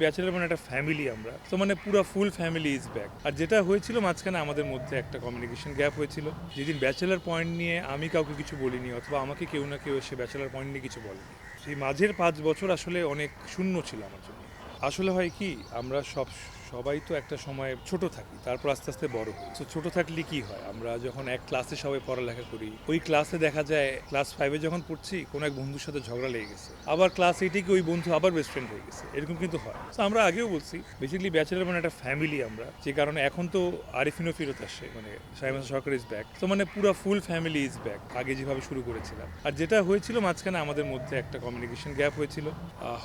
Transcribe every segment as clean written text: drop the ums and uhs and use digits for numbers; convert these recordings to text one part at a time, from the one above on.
Bachelor মানে একটা family আমরা তো মানে পুরো ফুল ফ্যামিলি ইজ ব্যাক। আর যেটা হয়েছিল মাঝখানে আমাদের মধ্যে একটা কমিউনিকেশন গ্যাপ হয়েছিল, যেদিন ব্যাচেলর পয়েন্ট নিয়ে আমি কাউকে কিছু বলিনি অথবা আমাকে কেউ না কেউ এসে ব্যাচেলর পয়েন্ট নিয়ে কিছু বলেনি। সেই মাঝের 5 বছর আসলে অনেক শূন্য ছিল আমার জন্য। আসলে হয় কি, আমরা সবাই তো একটা সময় ছোট থাকি, তারপর আস্তে আস্তে বড় হই। তো ছোট থাকলে কি হয়, আমরা যখন এক ক্লাসে সবাই পড়ালেখা করি, ওই ক্লাসে দেখা যায় ক্লাস 5-এ যখন পড়ছি কোনো এক বন্ধুর সাথে ঝগড়া লেগে গেছে, আবার ক্লাস 8-এ কি ওই বন্ধু আবার বেস্ট ফ্রেন্ড হয়ে গেছে, এরকম কিন্তু হয়। তো আমরা আগেও বলছি বেসিক্যালি ব্যাচেলর মানে একটা ফ্যামিলি আমরা, যে কারণে এখন তো আরিফিনও ফেরত আসে, মানে সাইমন সরকার ইজ ব্যাক। তো মানে পুরো ফুল ফ্যামিলি ইজ ব্যাক, আগে যেভাবে শুরু করেছিলাম। আর যেটা হয়েছিল মাঝখানে আমাদের মধ্যে একটা কমিউনিকেশন গ্যাপ হয়েছিল,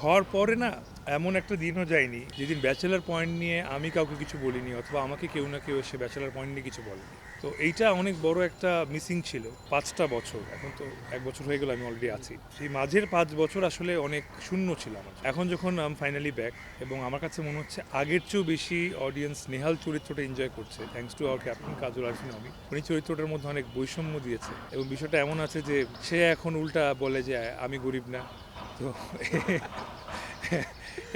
হওয়ার পরে না এমন একটা দিনও যায়নি যেদিন ব্যাচেলার পয়েন্ট নিয়ে আমি কাউকে কিছু বলিনি অথবা আমাকে কেউ না কেউ এসে ব্যাচেলার পয়েন্ট নিয়ে কিছু বলেনি। তো এইটা অনেক বড় একটা মিসিং ছিল 5টা বছর। এখন তো 1 বছর হয়ে গেল আমি অলরেডি আছি। সেই মাঝের 5 বছর আসলে অনেক শূন্য ছিল আমার। এখন যখন আমি ফাইনালি ব্যাক, এবং আমার কাছে মনে হচ্ছে আগের চেয়েও বেশি অডিয়েন্স নেহাল চরিত্রটা এনজয় করছে, থ্যাঙ্কস টু আওয়ার ক্যাপ্টেন কাজল আরিফিন আমি। উনি চরিত্রটার মধ্যে অনেক বৈষম্য দিয়েছে, এবং বিষয়টা এমন আছে যে সে এখন উল্টা বলে যে আমি গরিব না। তো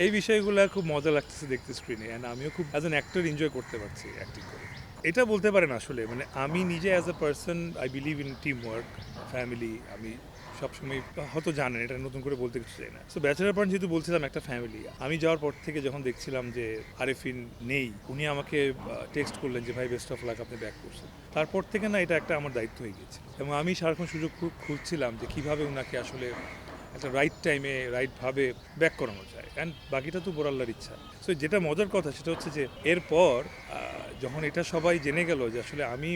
এই বিষয়গুলো খুব মজা লাগতেছে দেখতে স্ক্রিনে, অ্যান্ড আমিও খুব অ্যাজ অ্যান অ্যাক্টর এনজয় করতে পারছি অ্যাক্টিং করে। এটা বলতে পারেন আসলে, মানে আমি নিজে as a person I believe in team work, family. আমি সবসময়, হয়তো জানেন এটা নতুন করে বলতে কিছু চাই না। সো ব্যাচেলার পয়েন্ট যেহেতু বলছিলাম একটা ফ্যামিলি, আমি যাওয়ার পর থেকে যখন দেখছিলাম যে আরিফিন নেই, উনি আমাকে টেক্সট করলেন যে ভাই বেস্ট অফ লাক, আপনি ব্যাক করছেন। তারপর থেকে না এটা একটা আমার দায়িত্ব হয়ে গেছে, এবং আমি সারাক্ষণ সুযোগ খুঁজছিলাম যে কীভাবে ওনাকে আসলে একটা রাইট টাইমে রাইটভাবে ব্যাক করানো যায়, অ্যান্ড বাকিটা তো বোরাল্লার ইচ্ছা। সো যেটা মজার কথা সেটা হচ্ছে যে এরপর যখন এটা সবাই জেনে গেল যে আসলে আমি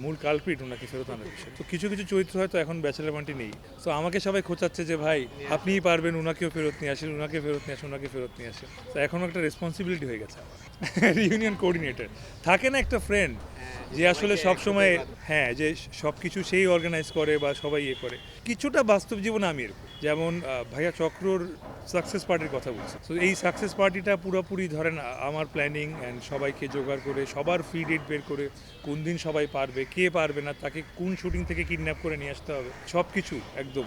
মূল কালপ্রিট ওনাকে ফেরত আনার বিষয়, তো কিছু কিছু চরিত্র হয়তো এখন ব্যাচেলার পয়েন্টে নেই। সো আমাকে সবাই খোঁচাচ্ছে যে ভাই আপনিই পারবেন, ওনাকেও ফেরত নিয়ে আসেন, ওনাকে ফেরত নিয়ে আসেন, ওনাকে ফেরত নিয়ে আসেন। তো এখন একটা রেসপন্সিবিলিটি হয়ে গেছে আমার। রিউনিয়ন কোঅর্ডিনেটর থাকে না একটা ফ্রেন্ড, যে আসলে সব সময়, হ্যাঁ, যে সব কিছু সেই অর্গানাইজ করে বা সবাই ইয়ে করে। কিছুটা বাস্তব জীবনে আমি এরকম, যেমন ভাইয়া চক্রর সাকসেস পার্টির কথা বলছি। তো এই সাকসেস পার্টিটা পুরোপুরি ধরেন আমার প্ল্যানিং, অ্যান্ড সবাইকে জোগাড় করে সবার ফ্রি ডেট বের করে কোন দিন সবাই পারবে, কে পারবে না, তাকে কোন শুটিং থেকে কিডন্যাপ করে নিয়ে আসতে হবে, সব কিছু একদম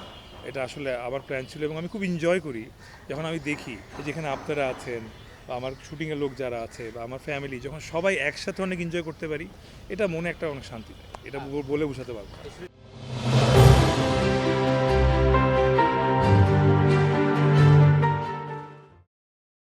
এটা আসলে আমার প্ল্যান ছিল। এবং আমি খুব এনজয় করি যখন আমি দেখি যেখানে আপনারা আছেন বা আমার শুটিংয়ের লোক যারা আছে বা আমার ফ্যামিলি, যখন সবাই একসাথে অনেক এনজয় করতে পারি, এটা মনে একটা অনেক শান্তি দেয়, এটা বলে বোঝাতে পারবো না।